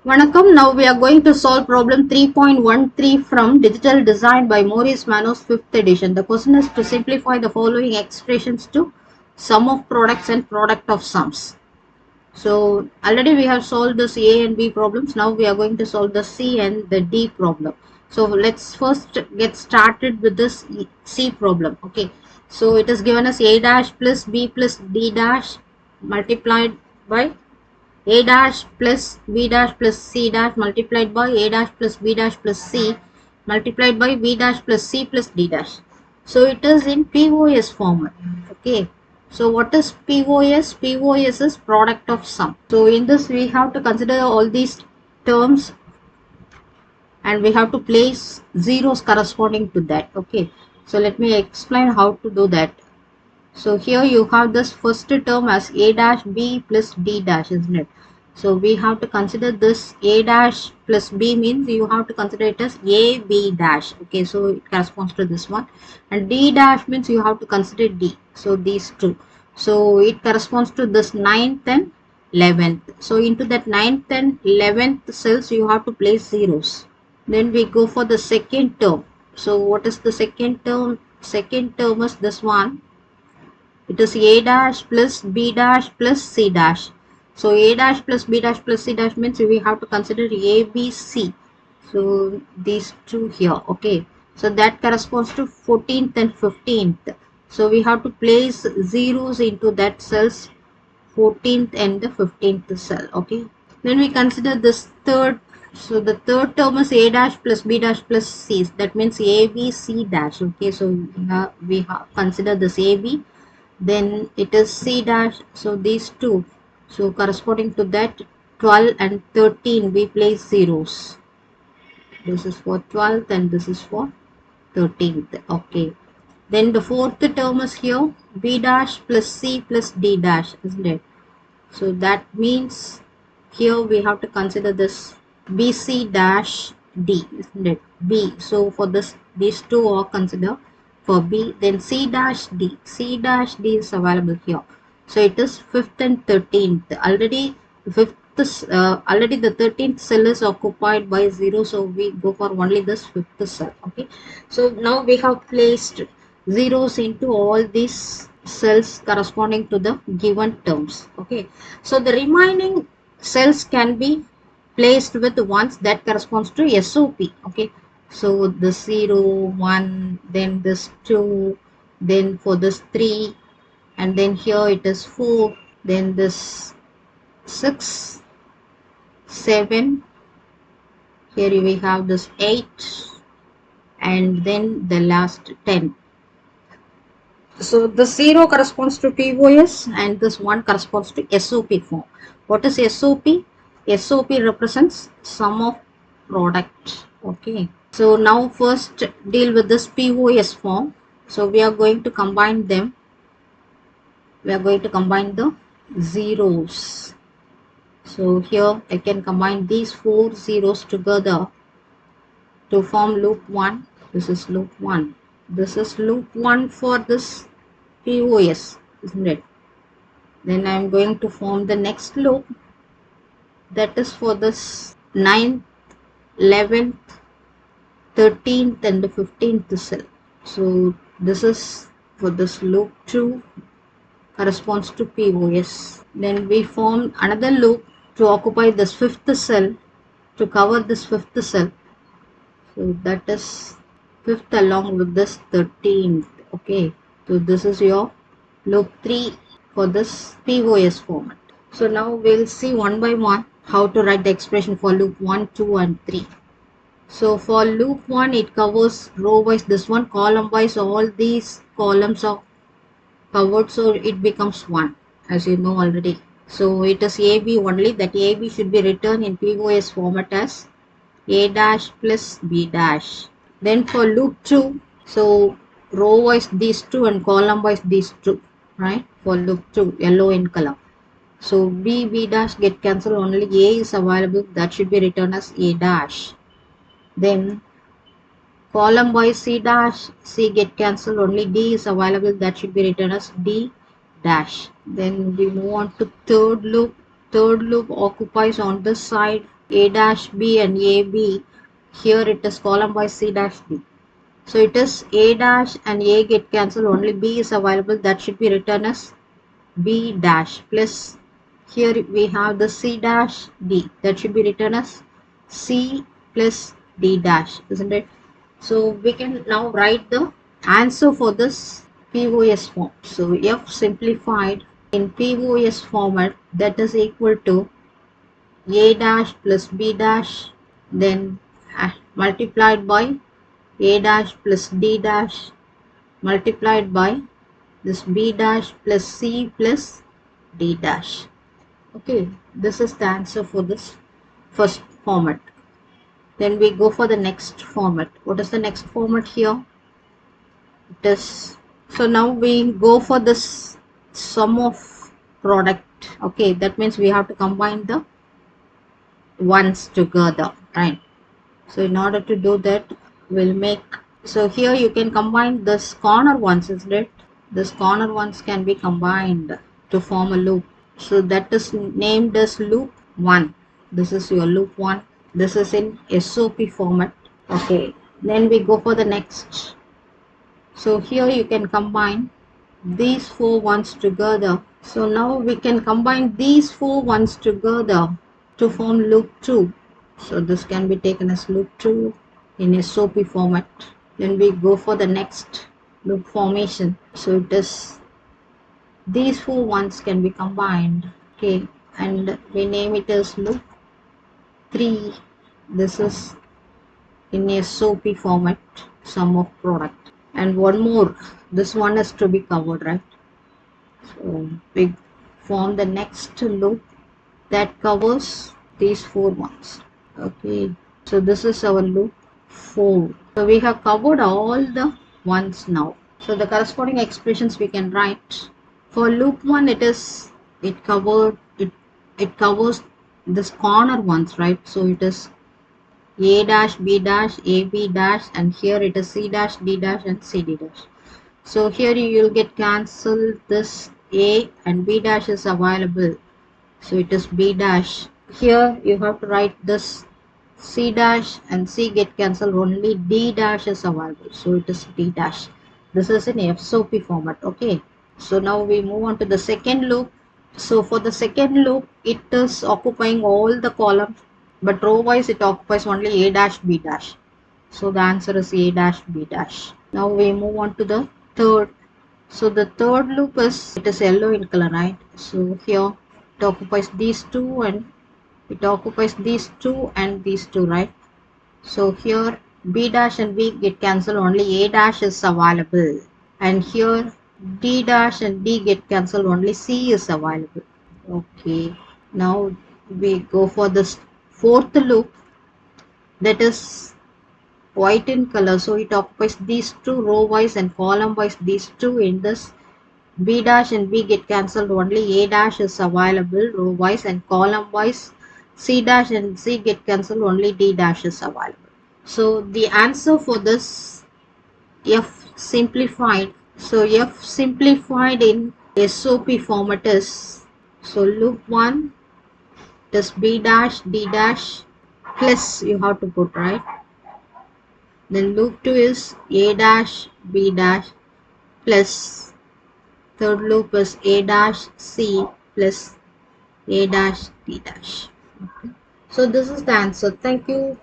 Vanakkam, now we are going to solve problem 3.13 from Digital Design by Maurice Manos 5th edition. The question is to simplify the following expressions to sum of products and product of sums. So already we have solved this A and B problems. Now we are going to solve the C and the D problem. So let's first get started with this C problem. Okay. So it is given as A dash plus B plus D dash multiplied by A dash plus B dash plus C dash multiplied by A dash plus B dash plus C multiplied by B dash plus C plus D dash. So it is in POS format. Okay. So what is POS? POS is product of sum. So in this we have to consider all these terms and we have to place zeros corresponding to that. Okay. So let me explain how to do that. So here you have this first term as A dash B plus D dash, isn't it? So we have to consider this A dash plus B means you have to consider it as A B dash. Okay, so it corresponds to this one. And D dash means you have to consider D. So these two. So it corresponds to this 9th and 11th. So into that 9th and 11th cells you have to place zeros. Then we go for the second term. So what is the second term? Second term is this one. It is A dash plus B dash plus C dash. So A dash plus B dash plus C dash means we have to consider A, B, C. So these two here. Okay. So that corresponds to 14th and 15th. So we have to place zeros into that cells 14th and the 15th cell. Okay. Then we consider this third. So the third term is A dash plus B dash plus C. That means A, B, C dash. Okay. So we have consider this A, B. Then it is C dash. So these two. So corresponding to that 12 and 13 we place zeros. This is for 12th and this is for 13th. Okay. Then the fourth term is here B dash plus C plus D dash, isn't it? So that means here we have to consider this BC dash D, isn't it? B. So for this, these two are considered for B. Then C dash D. C dash D is available here. So it is 5th and 13th. Already 5th already the 13th cell is occupied by 0. So we go for only this 5th cell. Okay. So now we have placed zeros into all these cells corresponding to the given terms. Okay. So the remaining cells can be placed with ones that corresponds to SOP. Okay. So the 0, 1, then this 2, then for this 3, and then here it is 4, then this 6, 7, here we have this 8, and then the last 10. So the 0 corresponds to POS and this 1 corresponds to SOP form. What is SOP? SOP represents sum of product. Okay. So now first deal with this POS form. So we are going to combine them. We are going to combine the zeros. So here I can combine these 4 zeros together to form loop 1. This is loop 1. This is loop 1 for this POS, isn't it? Then I am going to form the next loop, that is for this 9th, 11th, 13th and the 15th cell. So this is for this loop 2 corresponds to POS. Then we form another loop to occupy this 5th cell, to cover this 5th cell. So that is 5th along with this 13th. Okay. So this is your loop 3 for this POS format. So now we'll see one by one how to write the expression for loop 1, 2 and 3. So for loop 1 it covers row wise this one, column wise all these columns are covered, so it becomes 1 as you know already. So it is AB only, that AB should be written in POS format as A dash plus B dash. Then for loop 2, so row wise these two and column wise these two, right? For loop 2, yellow in color. So B dash get cancelled, only A is available, that should be written as A dash. Then column wise C dash, C get cancelled, only D is available, that should be written as D dash. Then we move on to third loop. Third loop occupies on this side A dash B and AB. Here it is column by C dash B. So it is A dash and A get cancelled, only B is available, that should be written as B dash, plus here we have the C dash D, that should be written as C plus D dash, isn't it? So we can now write the answer for this POS form. So F simplified in POS format, that is equal to A dash plus B dash, then multiplied by A dash plus D dash multiplied by this B dash plus C plus D dash. Okay, this is the answer for this first format. Then we go for the next format. What is the next format here? It is, so now we go for this sum of product. Okay, that means we have to combine the ones together, right? So in order to do that, we'll make, so here you can combine this corner ones, isn't it? This corner ones can be combined to form a loop. So that is named as loop 1. This is your loop 1. This is in SOP format. Okay, then we go for the next. So here you can combine these 4 ones together. So now we can combine these 4 ones together to form loop 2. So this can be taken as loop 2 in SOP format. Then we go for the next loop formation. So it is, these 4 ones can be combined. Okay, and we name it as loop 3. This is in SOP format, sum of product. And one more, this one is to be covered, right? So we form the next loop that covers these 4 ones. Okay, so this is our loop 4. So we have covered all the ones now. So the corresponding expressions we can write. For loop 1, it covers this corner ones, right? So it is A dash, B dash, AB dash, and here it is C dash, D dash, and CD dash. So here you will get cancelled, this A and B dash is available. So it is B dash. Here you have to write this C dash and C get cancelled, only D dash is available. So it is D dash. This is in SOP format. Okay. So now we move on to the second loop. So for the second loop, it is occupying all the columns, but row wise it occupies only A dash, B dash. So the answer is A dash, B dash. Now we move on to the third. So the third loop is, it is yellow in color, right? So here it occupies these two, and it occupies these two and these two, right? So here B dash and B get cancelled, only A dash is available, and here D dash and D get cancelled, only C is available. Okay, now we go for this fourth loop, that is white in color. So it occupies these two, row wise and column wise, these two. In this B dash and B get cancelled, only A dash is available row wise, and column wise C dash and C get cancelled, only D dash is available. So the answer for this F simplified. So F simplified in SOP format is, so loop 1 is B dash, D dash, plus you have to put, right? Then loop 2 is A dash, B dash, plus third loop is A dash, C, plus A dash, D dash. Okay. So this is the answer. Thank you.